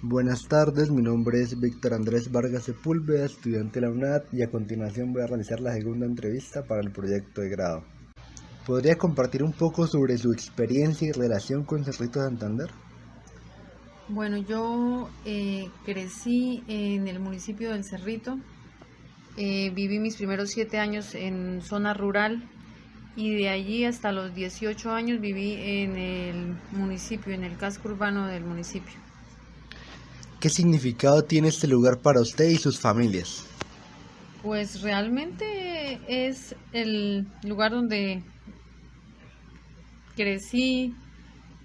Buenas tardes, mi nombre es Víctor Andrés Vargas Sepúlveda, estudiante de la UNAD, y a continuación voy a realizar la segunda entrevista para el proyecto de grado. ¿Podría compartir un poco sobre su experiencia y relación con Cerrito Santander? Bueno, yo crecí en el municipio del Cerrito, viví mis primeros 7 años en zona rural y de allí hasta los 18 años viví en el municipio, en el casco urbano del municipio. ¿Qué significado tiene este lugar para usted y sus familias? Pues realmente es el lugar donde crecí,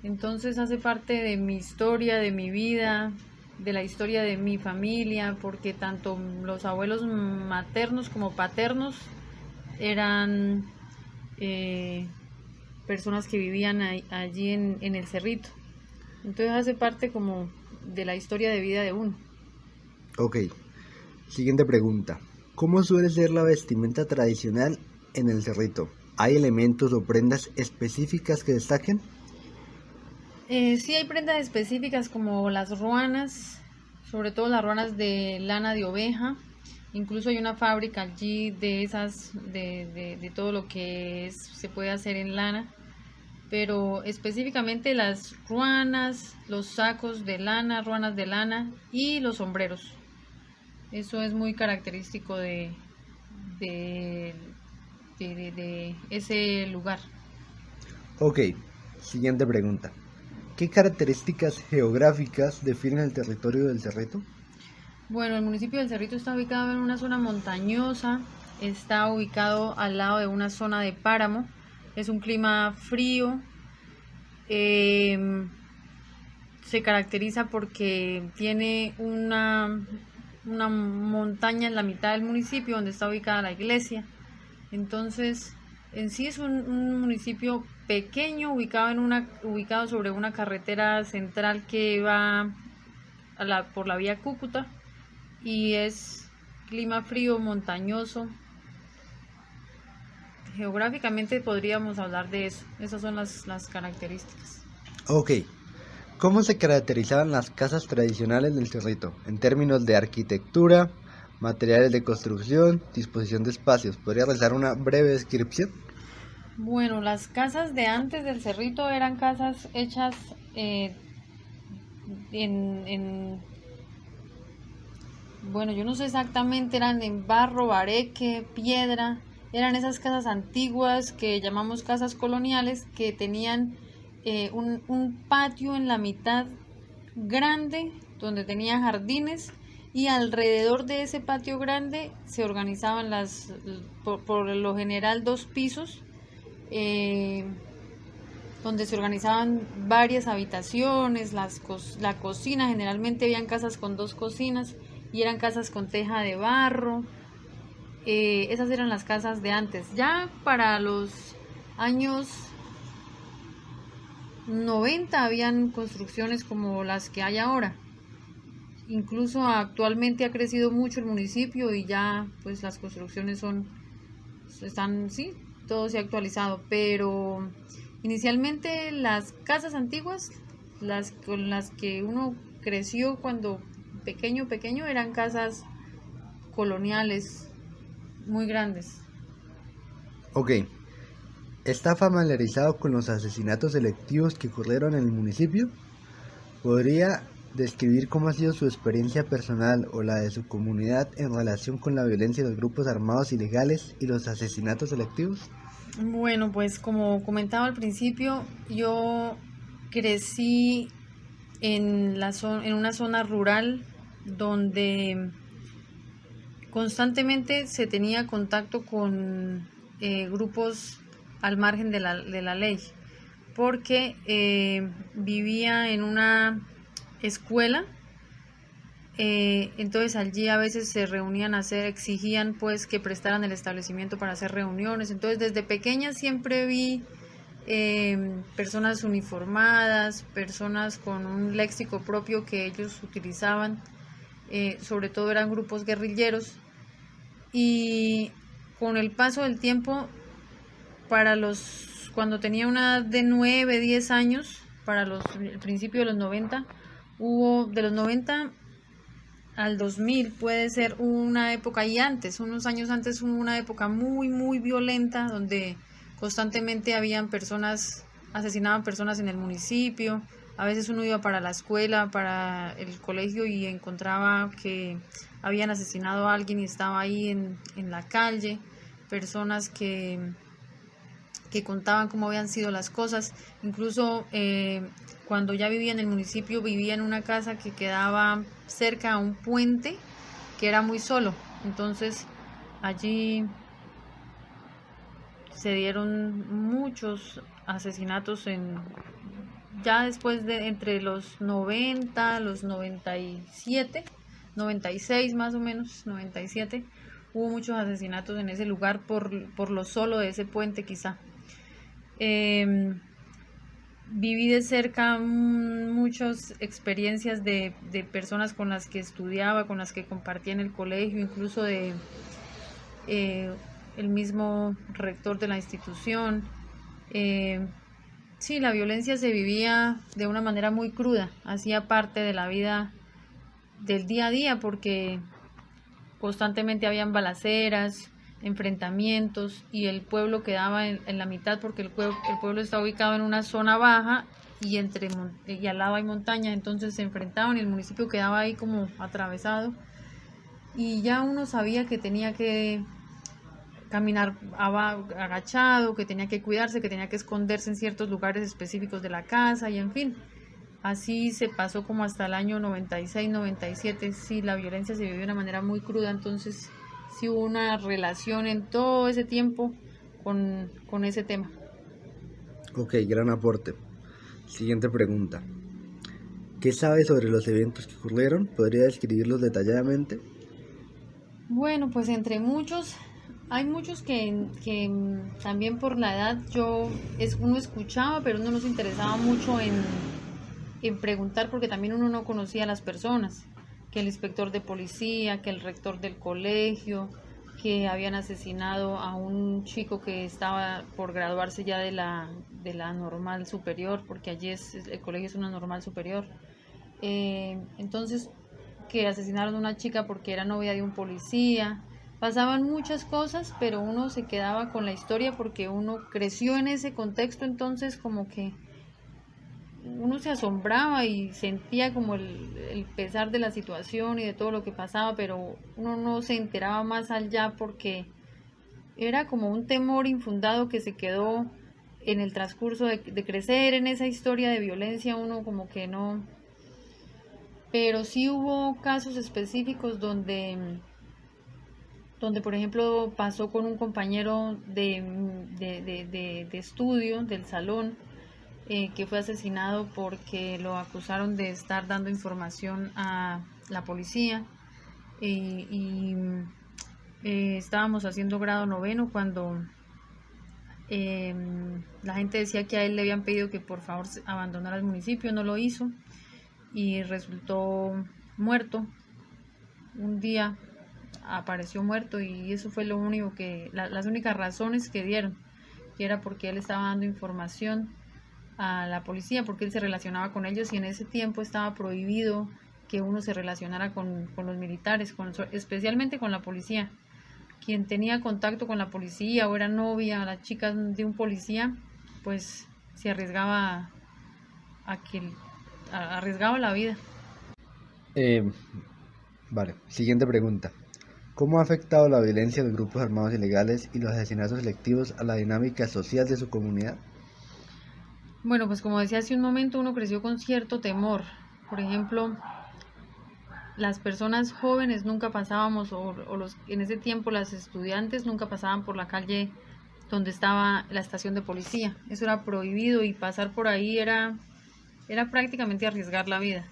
entonces hace parte de mi historia, de mi vida, de la historia de mi familia, porque tanto los abuelos maternos como paternos eran personas que vivían allí en el Cerrito. Entonces hace parte como de la historia de vida de uno. Ok, siguiente pregunta. ¿Cómo suele ser la vestimenta tradicional en el Cerrito? ¿Hay elementos o prendas específicas que destaquen? Sí hay prendas específicas como las ruanas, sobre todo las ruanas de lana de oveja. Incluso hay una fábrica allí de esas, de todo lo que se puede hacer en lana. Pero específicamente las ruanas, los sacos de lana, ruanas de lana y los sombreros. Eso es muy característico de, de ese lugar. Ok, siguiente pregunta. ¿Qué características geográficas definen el territorio del Cerrito? Bueno, el municipio del Cerrito está ubicado en una zona montañosa, está ubicado al lado de una zona de páramo, es un clima frío, se caracteriza porque tiene una montaña en la mitad del municipio donde está ubicada la iglesia. Entonces, en sí es un municipio pequeño, ubicado sobre una carretera central que va por la vía Cúcuta, y es clima frío, montañoso. Geográficamente podríamos hablar de eso. Esas son las características. Ok, ¿cómo se caracterizaban las casas tradicionales del Cerrito en términos de arquitectura, materiales de construcción, disposición de espacios? ¿Podría realizar una breve descripción? Bueno, las casas de antes del Cerrito eran casas hechas en bueno, yo no sé exactamente, eran en barro, bareque, piedra. Eran esas casas antiguas que llamamos casas coloniales, que tenían un patio en la mitad grande donde tenía jardines, y alrededor de ese patio grande se organizaban por lo general 2 pisos, eh, donde se organizaban varias habitaciones, la cocina. Generalmente habían casas con 2 cocinas y eran casas con teja de barro. Esas eran las casas de antes. Ya para los años 90 habían construcciones como las que hay ahora. Incluso actualmente ha crecido mucho el municipio y ya pues las construcciones están, sí, todo se ha actualizado, pero inicialmente las casas antiguas, las con las que uno creció cuando pequeño, eran casas coloniales muy grandes. Ok, ¿está familiarizado con los asesinatos selectivos que ocurrieron en el municipio? ¿Podría describir cómo ha sido su experiencia personal o la de su comunidad en relación con la violencia de los grupos armados ilegales y los asesinatos selectivos? Bueno, pues como comentaba al principio, yo crecí en una zona rural donde constantemente se tenía contacto con grupos al margen de la ley, porque vivía en una escuela. Entonces allí a veces se reunían exigían pues que prestaran el establecimiento para hacer reuniones. Entonces desde pequeña siempre vi personas uniformadas, personas con un léxico propio que ellos utilizaban, sobre todo eran grupos guerrilleros, y con el paso del tiempo, cuando tenía una edad de 9, 10 años, el principio de los 90, Hubo de los 90 al 2000, puede ser una época, y antes, unos años antes, hubo una época muy, muy violenta donde constantemente asesinaban personas en el municipio. A veces uno iba para la escuela, para el colegio y encontraba que habían asesinado a alguien y estaba ahí en la calle. Personas que contaban cómo habían sido las cosas. Incluso cuando ya vivía en el municipio, vivía en una casa que quedaba cerca a un puente que era muy solo. Entonces allí se dieron muchos asesinatos ya después de entre los 90, los 97, 96 más o menos, 97, hubo muchos asesinatos en ese lugar por lo solo de ese puente quizá. Viví de cerca muchas experiencias de personas con las que estudiaba, con las que compartía en el colegio, incluso de el mismo rector de la institución. Sí, la violencia se vivía de una manera muy cruda, hacía parte de la vida del día a día porque constantemente habían balaceras, enfrentamientos y el pueblo quedaba en la mitad porque el pueblo está ubicado en una zona baja y y al lado hay montaña, entonces se enfrentaban y el municipio quedaba ahí como atravesado y ya uno sabía que tenía que caminar agachado, que tenía que cuidarse, que tenía que esconderse en ciertos lugares específicos de la casa y en fin. Así se pasó como hasta el año 96, 97, sí, la violencia se vivió de una manera muy cruda, entonces sí hubo una relación en todo ese tiempo con ese tema. Ok, gran aporte. Siguiente pregunta. ¿Qué sabe sobre los eventos que ocurrieron? ¿Podría describirlos detalladamente? Bueno, pues entre muchos, hay muchos que también por la edad uno escuchaba, pero uno no se interesaba mucho en preguntar porque también uno no conocía a las personas, que el inspector de policía, que el rector del colegio, que habían asesinado a un chico que estaba por graduarse ya de la normal superior, porque allí el colegio es una normal superior. Entonces, que asesinaron a una chica porque era novia de un policía. Pasaban muchas cosas, pero uno se quedaba con la historia porque uno creció en ese contexto, entonces como que uno se asombraba y sentía como el pesar de la situación y de todo lo que pasaba, pero uno no se enteraba más allá porque era como un temor infundado que se quedó en el transcurso de crecer en esa historia de violencia, uno como que no. Pero sí hubo casos específicos donde por ejemplo pasó con un compañero de estudio del salón, que fue asesinado porque lo acusaron de estar dando información a la policía y estábamos haciendo grado noveno cuando la gente decía que a él le habían pedido que por favor abandonara el municipio, no lo hizo y resultó muerto. Un día apareció muerto y eso fue lo único las únicas razones que dieron, que era porque él estaba dando información a la policía, porque él se relacionaba con ellos y en ese tiempo estaba prohibido que uno se relacionara con los militares, especialmente con la policía. Quien tenía contacto con la policía o era novia, la chica de un policía, pues se arriesgaba arriesgaba la vida. Vale, siguiente pregunta. ¿Cómo ha afectado la violencia de los grupos armados ilegales y los asesinatos selectivos a la dinámica social de su comunidad? Bueno, pues como decía hace un momento, uno creció con cierto temor. Por ejemplo, las personas jóvenes nunca pasábamos, en ese tiempo las estudiantes nunca pasaban por la calle donde estaba la estación de policía. Eso era prohibido y pasar por ahí era prácticamente arriesgar la vida.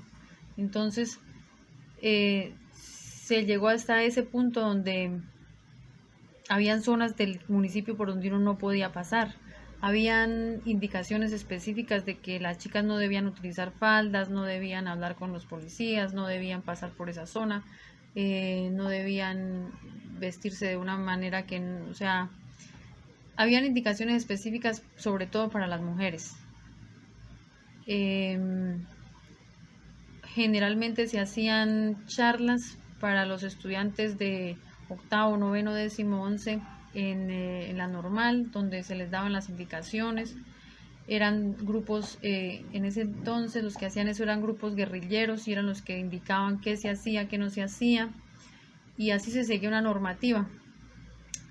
Entonces, se llegó hasta ese punto donde habían zonas del municipio por donde uno no podía pasar. Habían indicaciones específicas de que las chicas no debían utilizar faldas, no debían hablar con los policías, no debían pasar por esa zona, no debían vestirse de una manera o sea, habían indicaciones específicas sobre todo para las mujeres. generalmente se hacían charlas para los estudiantes de octavo, noveno, décimo, 11 en la normal, donde se les daban las indicaciones. Eran grupos, en ese entonces los que hacían eso eran grupos guerrilleros y eran los que indicaban qué se hacía, qué no se hacía, y así se seguía una normativa.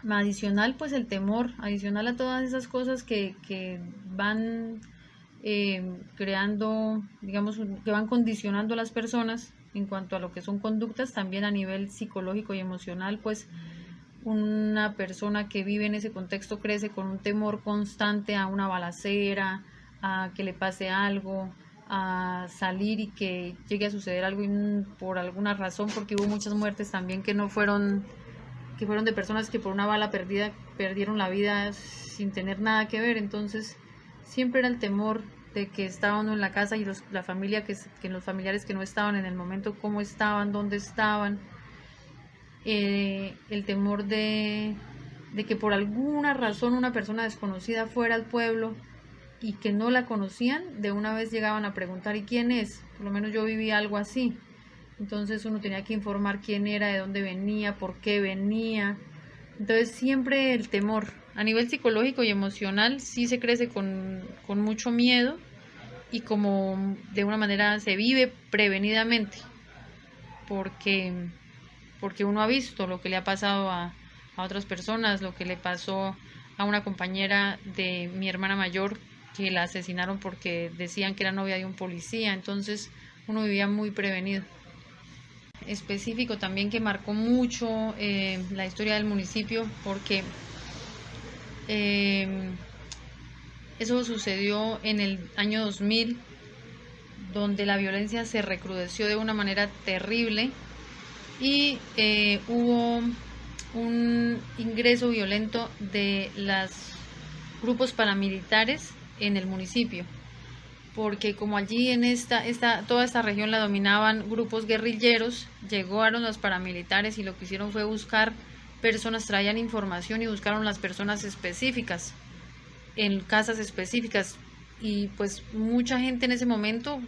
Adicional, pues el temor, adicional a todas esas cosas que van creando, digamos, que van condicionando a las personas en cuanto a lo que son conductas, también a nivel psicológico y emocional, pues una persona que vive en ese contexto crece con un temor constante a una balacera, a que le pase algo, a salir y que llegue a suceder algo por alguna razón, porque hubo muchas muertes también que fueron de personas que por una bala perdida perdieron la vida sin tener nada que ver. Entonces siempre era el temor de que estaba uno en la casa y la familia que los familiares que no estaban en el momento, cómo estaban, dónde estaban. El temor de que por alguna razón una persona desconocida fuera al pueblo y que no la conocían, de una vez llegaban a preguntar ¿y quién es? Por lo menos yo viví algo así. Entonces uno tenía que informar quién era, de dónde venía, por qué venía. Entonces siempre el temor. A nivel psicológico y emocional sí se crece con mucho miedo y como de una manera se vive prevenidamente, porque uno ha visto lo que le ha pasado a otras personas, lo que le pasó a una compañera de mi hermana mayor que la asesinaron porque decían que era novia de un policía. Entonces uno vivía muy prevenido. Específico también que marcó mucho la historia del municipio, porque eso sucedió en el año 2000, donde la violencia se recrudeció de una manera terrible y hubo un ingreso violento de los grupos paramilitares en el municipio, porque como allí en toda esta región la dominaban grupos guerrilleros, llegaron los paramilitares y lo que hicieron fue buscar personas, traían información y buscaron las personas específicas, en casas específicas, y pues mucha gente en ese momento,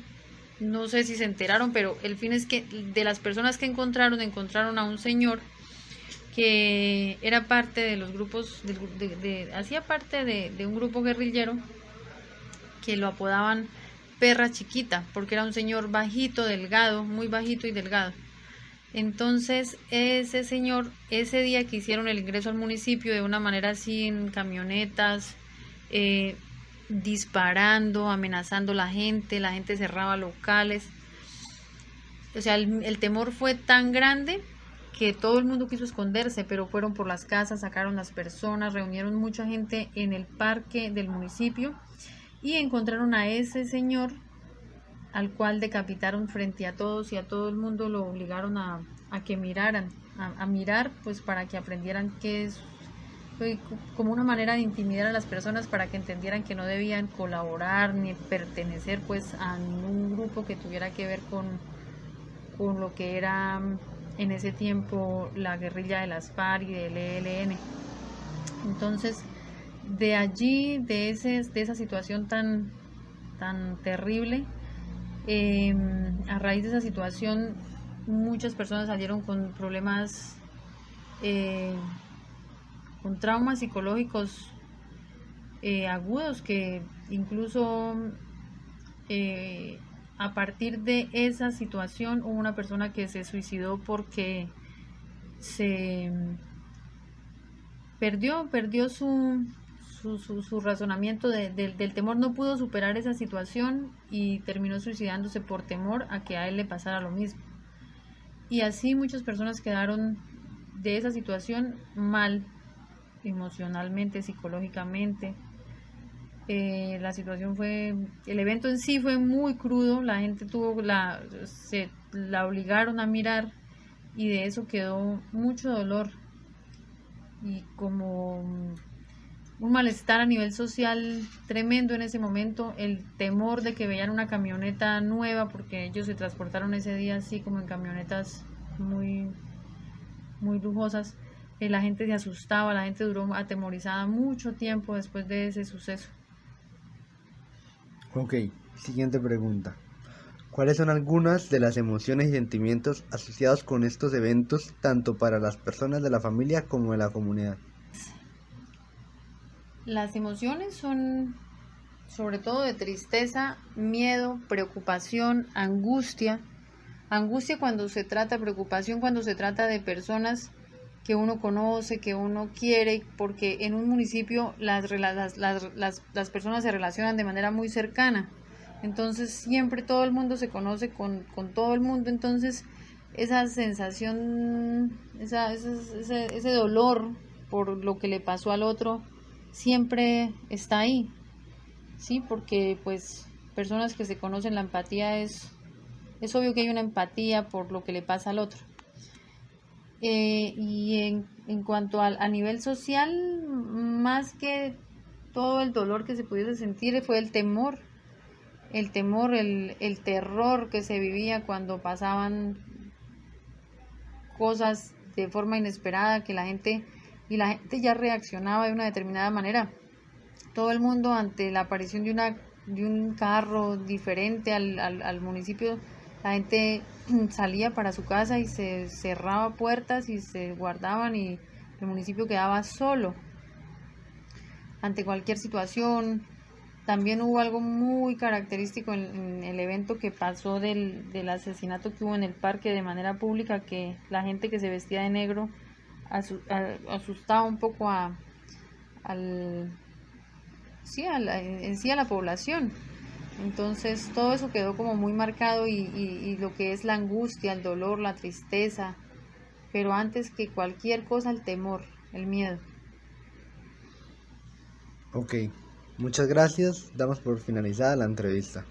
no sé si se enteraron, pero el fin es que de las personas que encontraron a un señor que era parte de los grupos, hacía parte de un grupo guerrillero, que lo apodaban Perra Chiquita, porque era un señor bajito, delgado, muy bajito y delgado. Entonces ese señor, ese día que hicieron el ingreso al municipio de una manera así en camionetas, disparando, amenazando a la gente cerraba locales. O sea, el temor fue tan grande que todo el mundo quiso esconderse, pero fueron por las casas, sacaron las personas, reunieron mucha gente en el parque del municipio y encontraron a ese señor, al cual decapitaron frente a todos, y a todo el mundo lo obligaron a que miraran, a mirar, pues para que aprendieran qué es. Fue como una manera de intimidar a las personas para que entendieran que no debían colaborar ni pertenecer pues a ningún grupo que tuviera que ver con lo que era en ese tiempo la guerrilla de las FARC y del ELN. Entonces, de allí, de esa situación tan terrible, a raíz de esa situación muchas personas salieron con problemas, con traumas psicológicos agudos, que incluso a partir de esa situación hubo una persona que se suicidó porque se perdió su razonamiento del temor, no pudo superar esa situación y terminó suicidándose por temor a que a él le pasara lo mismo. Y así muchas personas quedaron de esa situación mal, emocionalmente, psicológicamente. La situación el evento en sí fue muy crudo, la gente la obligaron a mirar y de eso quedó mucho dolor y como un malestar a nivel social tremendo en ese momento, el temor de que veían una camioneta nueva, porque ellos se transportaron ese día así como en camionetas muy, muy lujosas. La gente se asustaba, la gente duró atemorizada mucho tiempo después de ese suceso. Ok, siguiente pregunta. ¿Cuáles son algunas de las emociones y sentimientos asociados con estos eventos, tanto para las personas de la familia como de la comunidad? Las emociones son sobre todo de tristeza, miedo, preocupación, angustia. Angustia cuando se trata, preocupación cuando se trata de personas que uno conoce, que uno quiere, porque en un municipio las personas se relacionan de manera muy cercana. Entonces siempre todo el mundo se conoce con todo el mundo, entonces esa sensación, ese dolor por lo que le pasó al otro, siempre está ahí, ¿sí? Porque pues personas que se conocen, la empatía es obvio que hay una empatía por lo que le pasa al otro. Y en cuanto a nivel social, más que todo el dolor que se pudiese sentir fue el temor, el terror que se vivía cuando pasaban cosas de forma inesperada, que la gente ya reaccionaba de una determinada manera. Todo el mundo ante la aparición de un carro diferente al municipio, la gente salía para su casa y se cerraba puertas y se guardaban y el municipio quedaba solo ante cualquier situación. También hubo algo muy característico en el evento que pasó del asesinato que hubo en el parque de manera pública, que la gente que se vestía de negro asustaba un poco en sí a la población. Entonces todo eso quedó como muy marcado y lo que es la angustia, el dolor, la tristeza, pero antes que cualquier cosa el temor, el miedo. Ok, muchas gracias. Damos por finalizada la entrevista.